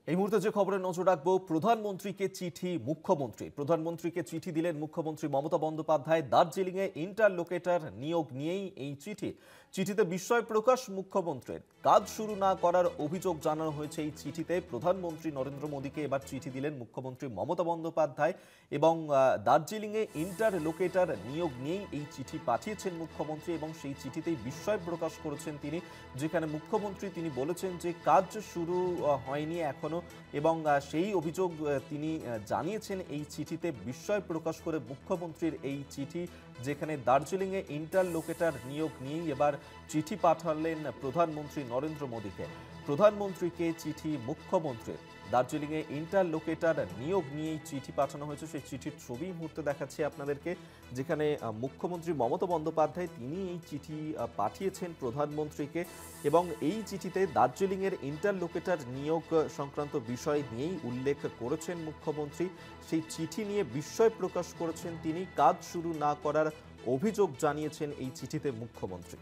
এই মুহূর্তে যে খবরে নজর রাখবো, প্রধানমন্ত্রীকে চিঠি দিলেন মুখ্যমন্ত্রী মমতা বন্দ্যোপাধ্যায়। দার্জিলিংয়ে ইন্টারলোকেটর নিয়োগ নিয়েই এই চিঠিতে বিস্ময় প্রকাশ মুখ্যমন্ত্রীর। কাজ শুরু না করার অভিযোগ জানানো হয়েছে এই চিঠিতে। প্রধানমন্ত্রী নরেন্দ্র মোদীকে এবার চিঠি দিলেন মুখ্যমন্ত্রী মমতা বন্দ্যোপাধ্যায় এবং দার্জিলিংয়ে ইন্টারলোকেটর নিয়োগ নিয়েই এই চিঠি পাঠিয়েছেন মুখ্যমন্ত্রী এবং সেই চিঠিতেই বিস্ময় প্রকাশ করেছেন তিনি, যেখানে মুখ্যমন্ত্রী তিনি বলেছেন যে কাজ শুরু হয়নি এখনো এবং সেই অভিযোগ তিনি জানিয়েছেন এই চিঠিতে। বিস্ময় প্রকাশ করে মুখ্যমন্ত্রীর এই চিঠি, যেখানে দার্জিলিংয়ে ইন্টারলোকেটর নিয়োগ নিয়েই এবার চিঠি পাঠালেন প্রধানমন্ত্রী নরেন্দ্র মোদীকে। প্রধানমন্ত্রীকে চিঠি মুখ্যমন্ত্রীর। দার্জিলিংয়ে ইন্টারলোকেটর নিয়োগ নিয়েই চিঠি পাঠানো হয়েছে। সেই চিঠির ছবি মুহূর্তে দেখাচ্ছি আপনাদেরকে, যেখানে মুখ্যমন্ত্রী মমতা বন্দ্যোপাধ্যায় তিনি এই চিঠি পাঠিয়েছেন প্রধানমন্ত্রীকে এবং এই চিঠিতে দার্জিলিংয়ের ইন্টারলোকেটর নিয়োগ সংক্রান্ত বিষয় নিয়েই উল্লেখ করেছেন মুখ্যমন্ত্রী। সেই চিঠি নিয়ে বিস্ময় প্রকাশ করেছেন তিনি। কাজ শুরু না করার অভিযোগ জানিয়েছেন এই চিঠিতে মুখ্যমন্ত্রী।